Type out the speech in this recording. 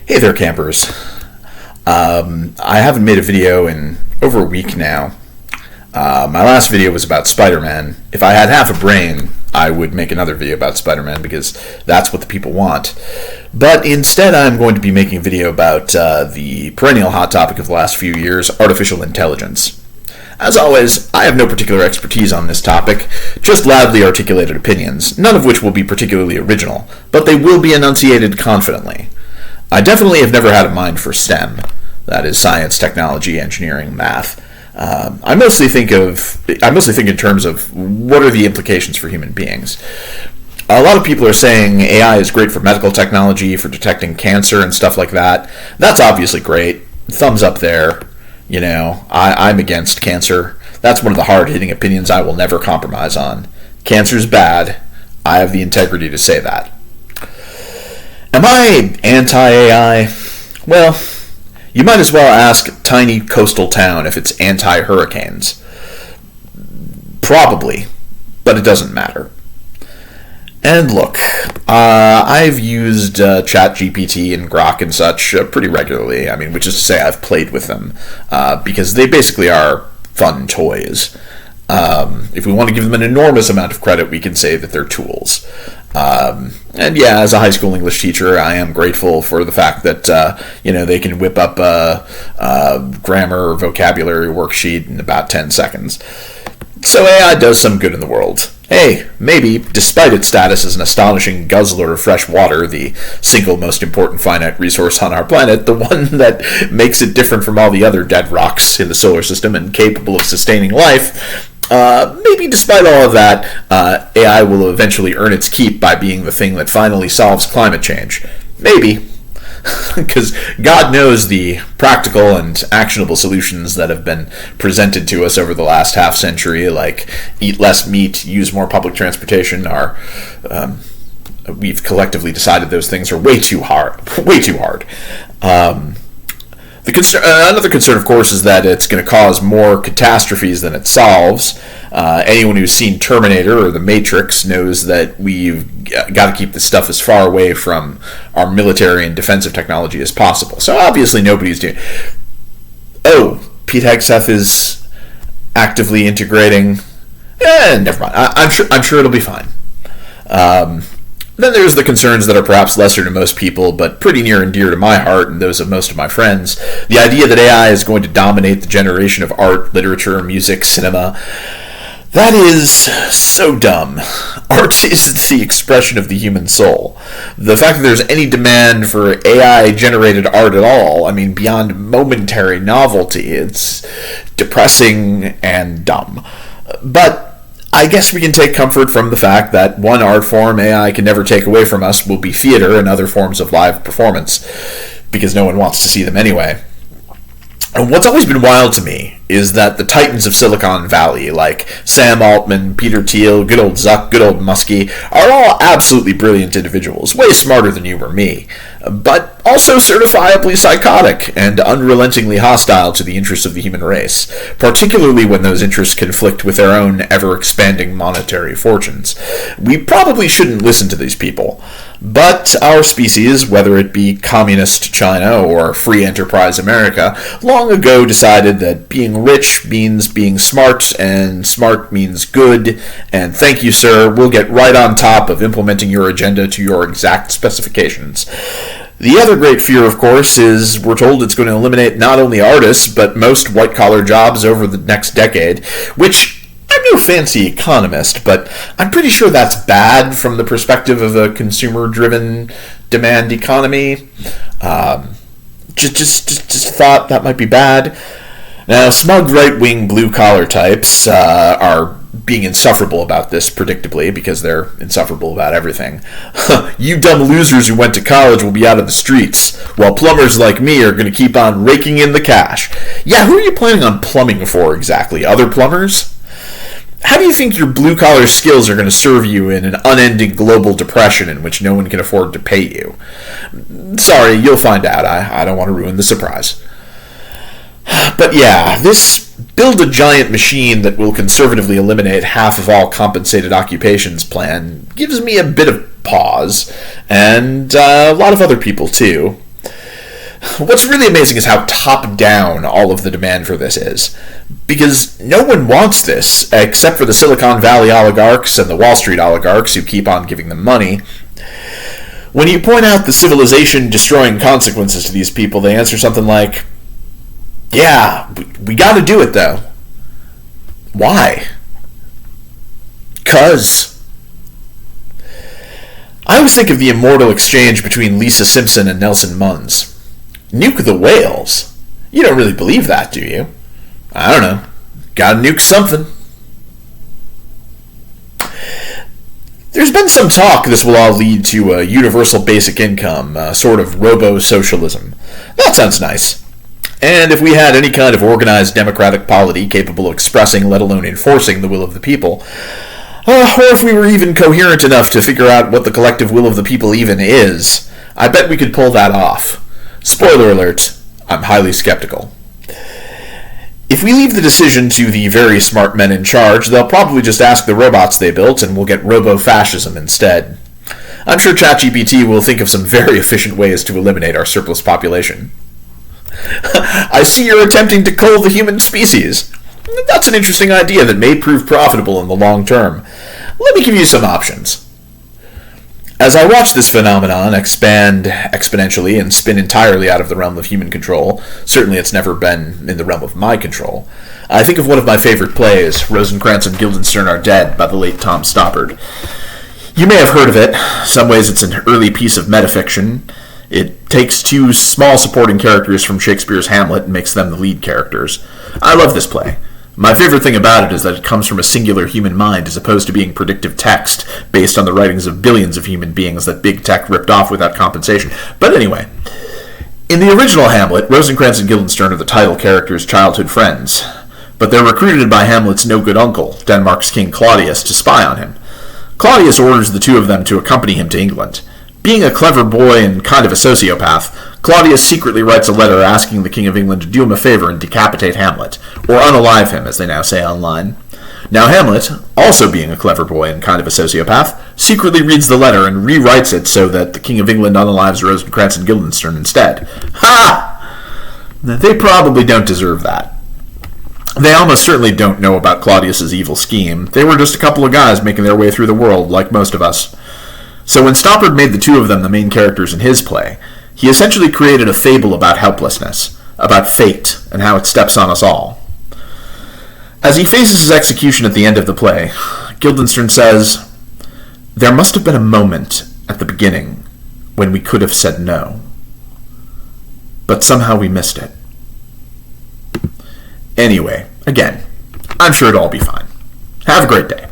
Hey there, campers. I haven't made a video in over a week now. My last video was about Spider-Man. If I had half a brain, I would make another video about Spider-Man because that's what the people want. But instead, I'm going to be making a video about the perennial hot topic of the last few years, artificial intelligence. As always, I have no particular expertise on this topic, just loudly articulated opinions, none of which will be particularly original, but they will be enunciated confidently. I definitely have never had a mind for STEM, that is science, technology, engineering, math. I mostly think in terms of what are the implications for human beings. A lot of people are saying AI is great for medical technology, for detecting cancer and stuff like that. That's obviously great. Thumbs up there. You know, I'm against cancer. That's one of the hard-hitting opinions I will never compromise on. Cancer's bad. I have the integrity to say that. Am I anti-AI? Well, you might as well ask tiny coastal town if it's anti-hurricanes. Probably, but it doesn't matter. And look, I've used ChatGPT and Grok and such pretty regularly. I mean, which is to say I've played with them because they basically are fun toys. If we want to give them an enormous amount of credit, we can say that they're tools. And yeah, as a high school English teacher, I am grateful for the fact that they can whip up a grammar or vocabulary worksheet in about 10 seconds. So AI does some good in the world. Hey, maybe, despite its status as an astonishing guzzler of fresh water, the single most important finite resource on our planet, the one that makes it different from all the other dead rocks in the solar system and capable of sustaining life, maybe despite all of that, AI will eventually earn its keep by being the thing that finally solves climate change. Maybe. Because God knows the practical and actionable solutions that have been presented to us over the last half century, like eat less meat, use more public transportation, are we've collectively decided those things are way too hard. Another concern, of course, is that it's going to cause more catastrophes than it solves. Anyone who's seen Terminator or The Matrix knows that we've got to keep this stuff as far away from our military and defensive technology as possible. So obviously nobody's doing... Oh, Pete Hegseth is actively integrating... never mind. I'm sure it'll be fine. Then there's the concerns that are perhaps lesser to most people, but pretty near and dear to my heart and those of most of my friends. The idea that AI is going to dominate the generation of art, literature, music, cinema. That is so dumb. Art is the expression of the human soul. The fact that there's any demand for AI-generated art at all, I mean, beyond momentary novelty, it's depressing and dumb. But I guess we can take comfort from the fact that one art form AI can never take away from us will be theater and other forms of live performance, because no one wants to see them anyway. And what's always been wild to me is that the titans of Silicon Valley, like Sam Altman, Peter Thiel, good old Zuck, good old Muskie, are all absolutely brilliant individuals, way smarter than you or me, but also certifiably psychotic and unrelentingly hostile to the interests of the human race, particularly when those interests conflict with their own ever-expanding monetary fortunes. We probably shouldn't listen to these people, but our species, whether it be communist China or free enterprise America, long ago decided that being rich means being smart, and smart means good, and thank you, sir, we'll get right on top of implementing your agenda to your exact specifications. The other great fear, of course, is we're told it's going to eliminate not only artists, but most white-collar jobs over the next decade, which I'm no fancy economist, but I'm pretty sure that's bad from the perspective of a consumer-driven demand economy. Just thought that might be bad. Now, smug right-wing blue-collar types are being insufferable about this, predictably, because they're insufferable about everything. You dumb losers who went to college will be out of the streets, while plumbers like me are going to keep on raking in the cash. Yeah, who are you planning on plumbing for, exactly? Other plumbers? How do you think your blue-collar skills are going to serve you in an unending global depression in which no one can afford to pay you? Sorry, you'll find out. I don't want to ruin the surprise. But yeah, this build a giant machine that will conservatively eliminate half of all compensated occupations plan gives me a bit of pause, and a lot of other people too. what's really amazing is how top-down all of the demand for this is. Because no one wants this, except for the Silicon Valley oligarchs and the Wall Street oligarchs who keep on giving them money. When you point out the civilization-destroying consequences to these people, they answer something like, yeah, we gotta do it though. Why? 'Cause. I always think of the immortal exchange between Lisa Simpson and Nelson Muntz. Nuke the whales? You don't really believe that, do you? I don't know. Gotta nuke something. There's been some talk this will all lead to a universal basic income, a sort of robo-socialism. That sounds nice. And if we had any kind of organized democratic polity capable of expressing, let alone enforcing, the will of the people, or if we were even coherent enough to figure out what the collective will of the people even is, I bet we could pull that off. Spoiler alert, I'm highly skeptical. If we leave the decision to the very smart men in charge, they'll probably just ask the robots they built and we'll get robo-fascism instead. I'm sure ChatGPT will think of some very efficient ways to eliminate our surplus population. I see you're attempting to cull the human species. That's an interesting idea that may prove profitable in the long term. Let me give you some options. As I watch this phenomenon expand exponentially and spin entirely out of the realm of human control, certainly it's never been in the realm of my control, I think of one of my favorite plays, Rosencrantz and Guildenstern Are Dead, by the late Tom Stoppard. You may have heard of it. In some ways it's an early piece of metafiction. It takes two small supporting characters from Shakespeare's Hamlet and makes them the lead characters. I love this play. My favorite thing about it is that it comes from a singular human mind as opposed to being predictive text based on the writings of billions of human beings that big tech ripped off without compensation. But anyway, in the original Hamlet, Rosencrantz and Guildenstern are the title characters' childhood friends, but they're recruited by Hamlet's no-good uncle, Denmark's King Claudius, to spy on him. Claudius orders the two of them to accompany him to England. Being a clever boy and kind of a sociopath, Claudius secretly writes a letter asking the King of England to do him a favor and decapitate Hamlet, or unalive him, as they now say online. Now Hamlet, also being a clever boy and kind of a sociopath, secretly reads the letter and rewrites it so that the King of England unalives Rosencrantz and Guildenstern instead. Ha! They probably don't deserve that. They almost certainly don't know about Claudius's evil scheme. They were just a couple of guys making their way through the world, like most of us. So when Stoppard made the two of them the main characters in his play, he essentially created a fable about helplessness, about fate, and how it steps on us all. As he faces his execution at the end of the play, Guildenstern says, "There must have been a moment at the beginning when we could have said no. But somehow we missed it." Anyway, again, I'm sure it'll all be fine. Have a great day.